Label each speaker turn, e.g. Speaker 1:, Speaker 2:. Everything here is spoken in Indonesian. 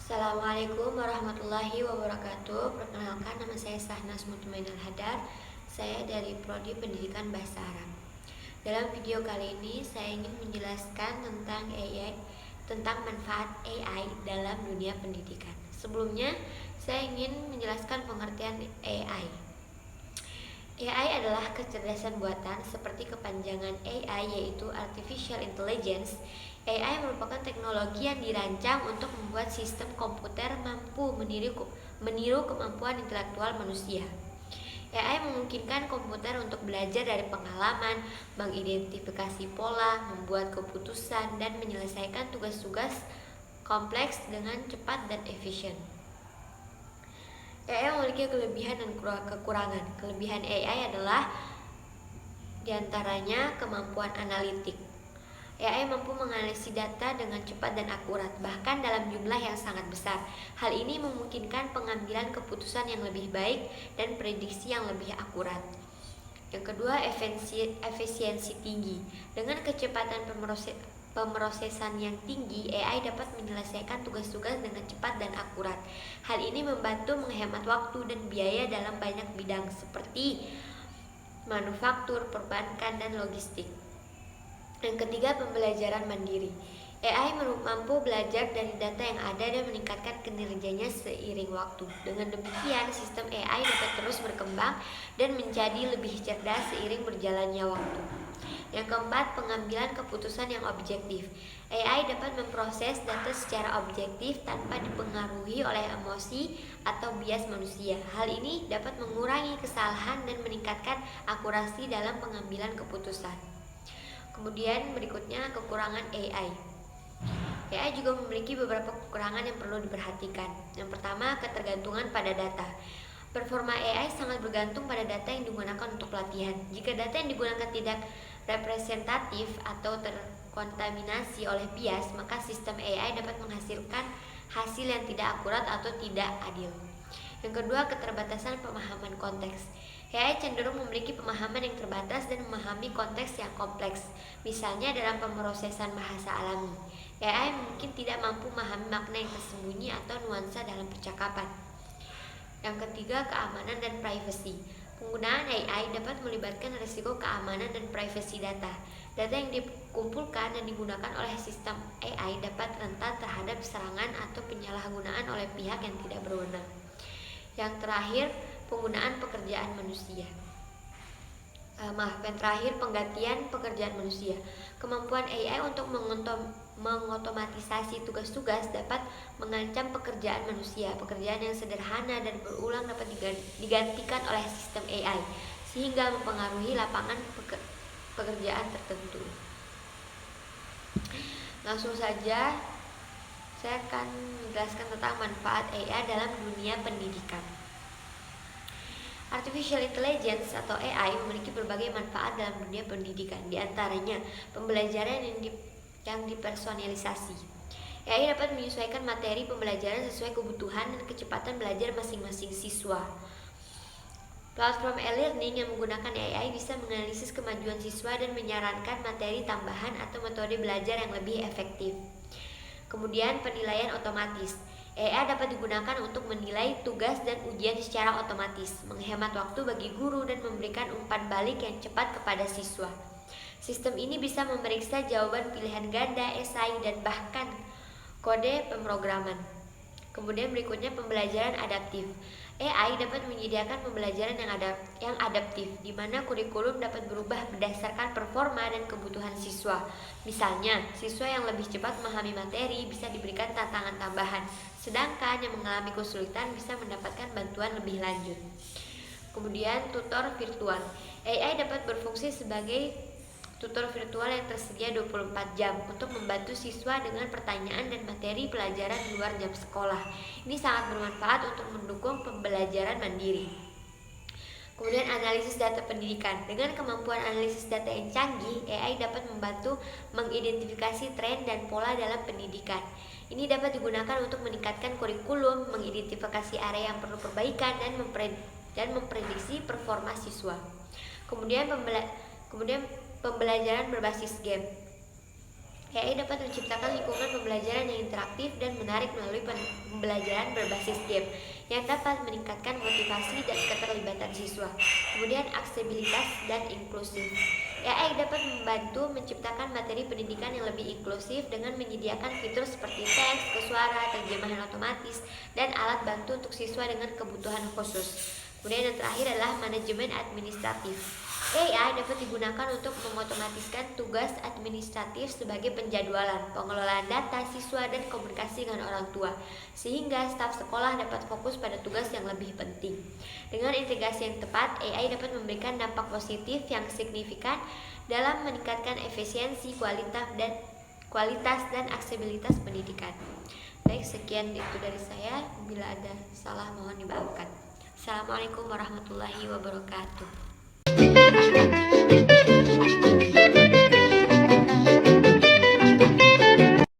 Speaker 1: Assalamualaikum warahmatullahi wabarakatuh. Perkenalkan, nama saya Sahnas Mutmainal Hadar. Saya dari Prodi Pendidikan Bahasa Arab. Dalam video kali ini saya ingin menjelaskan tentang AI, tentang manfaat AI dalam dunia pendidikan. Sebelumnya, saya ingin menjelaskan pengertian AI. AI adalah kecerdasan buatan seperti kepanjangan AI, yaitu Artificial Intelligence. AI merupakan teknologi yang dirancang untuk membuat sistem komputer mampu meniru kemampuan intelektual manusia. AI memungkinkan komputer untuk belajar dari pengalaman, mengidentifikasi pola, membuat keputusan, dan menyelesaikan tugas-tugas kompleks dengan cepat dan efisien. AI memiliki kelebihan dan kekurangan. Kelebihan AI adalah diantaranya kemampuan analitik. AI mampu menganalisis data dengan cepat dan akurat, bahkan dalam jumlah yang sangat besar. Hal ini memungkinkan pengambilan keputusan yang lebih baik dan prediksi yang lebih akurat. Yang kedua, efisiensi tinggi. Dengan kecepatan pemrosesan yang tinggi, AI dapat menyelesaikan tugas-tugas dengan cepat dan akurat. Hal ini membantu menghemat waktu dan biaya dalam banyak bidang seperti manufaktur, perbankan, dan logistik. Yang ketiga, pembelajaran mandiri. AI mampu belajar dari data yang ada dan meningkatkan kinerjanya seiring waktu. Dengan demikian, sistem AI dapat terus berkembang dan menjadi lebih cerdas seiring berjalannya waktu. Yang keempat, pengambilan keputusan yang objektif. AI dapat memproses data secara objektif tanpa dipengaruhi oleh emosi atau bias manusia. Hal ini dapat mengurangi kesalahan dan meningkatkan akurasi dalam pengambilan keputusan. Kemudian berikutnya, kekurangan AI. AI juga memiliki beberapa kekurangan yang perlu diperhatikan. Yang pertama, ketergantungan pada data. Performa AI sangat bergantung pada data yang digunakan untuk pelatihan. Jika data yang digunakan tidak representatif atau terkontaminasi oleh bias, maka sistem AI dapat menghasilkan hasil yang tidak akurat atau tidak adil. Yang kedua, keterbatasan pemahaman konteks. AI cenderung memiliki pemahaman yang terbatas dan memahami konteks yang kompleks. Misalnya dalam pemrosesan bahasa alami, AI mungkin tidak mampu memahami makna yang tersembunyi atau nuansa dalam percakapan. Yang ketiga, keamanan dan privasi. Penggunaan AI dapat melibatkan risiko keamanan dan privasi data. Data yang dikumpulkan dan digunakan oleh sistem AI dapat rentan terhadap serangan atau penyalahgunaan oleh pihak yang tidak berwenang. Yang terakhir, penggunaan pekerjaan manusia. Penggantian pekerjaan manusia. Kemampuan AI untuk mengotomatisasi tugas-tugas dapat mengancam pekerjaan manusia. Pekerjaan yang sederhana dan berulang dapat digantikan oleh sistem AI, sehingga mempengaruhi lapangan pekerjaan tertentu. Langsung saja, saya akan menjelaskan tentang manfaat AI dalam dunia pendidikan. Artificial Intelligence atau AI memiliki berbagai manfaat dalam dunia pendidikan. Di antaranya, pembelajaran yang dipersonalisasi. AI dapat menyesuaikan materi pembelajaran sesuai kebutuhan dan kecepatan belajar masing-masing siswa. Platform e-learning yang menggunakan AI bisa menganalisis kemajuan siswa dan menyarankan materi tambahan atau metode belajar yang lebih efektif. Kemudian, penilaian otomatis. AI dapat digunakan untuk menilai tugas dan ujian secara otomatis, menghemat waktu bagi guru dan memberikan umpan balik yang cepat kepada siswa. Sistem ini bisa memeriksa jawaban pilihan ganda, esai, dan bahkan kode pemrograman. Kemudian berikutnya, pembelajaran adaptif. AI dapat menyediakan pembelajaran yang adaptif, di mana kurikulum dapat berubah berdasarkan performa dan kebutuhan siswa. Misalnya, siswa yang lebih cepat memahami materi bisa diberikan tantangan tambahan, sedangkan yang mengalami kesulitan bisa mendapatkan bantuan lebih lanjut. Kemudian, tutor virtual. AI dapat berfungsi sebagai tutor virtual yang tersedia 24 jam untuk membantu siswa dengan pertanyaan dan materi pelajaran di luar jam sekolah. Ini sangat bermanfaat untuk mendukung pembelajaran mandiri. Kemudian, analisis data pendidikan. Dengan kemampuan analisis data yang canggih, AI dapat membantu mengidentifikasi tren dan pola dalam pendidikan. Ini dapat digunakan untuk meningkatkan kurikulum, mengidentifikasi area yang perlu perbaikan, dan memprediksi performa siswa. Kemudian pembelajaran berbasis game. AI dapat menciptakan lingkungan pembelajaran yang interaktif dan menarik melalui pembelajaran berbasis game yang dapat meningkatkan motivasi dan keterlibatan siswa. Kemudian aksesibilitas dan inklusif. AI dapat membantu menciptakan materi pendidikan yang lebih inklusif dengan menyediakan fitur seperti teks, suara, terjemahan otomatis, dan alat bantu untuk siswa dengan kebutuhan khusus. Kemudian yang terakhir adalah manajemen administratif. AI dapat digunakan untuk mengotomatiskan tugas administratif sebagai penjadwalan, pengelolaan data siswa, dan komunikasi dengan orang tua, sehingga staf sekolah dapat fokus pada tugas yang lebih penting. Dengan integrasi yang tepat, AI dapat memberikan dampak positif yang signifikan dalam meningkatkan efisiensi, kualitas dan aksesibilitas pendidikan. Baik, sekian itu dari saya. Bila ada salah mohon dimaafkan. Assalamualaikum warahmatullahi wabarakatuh.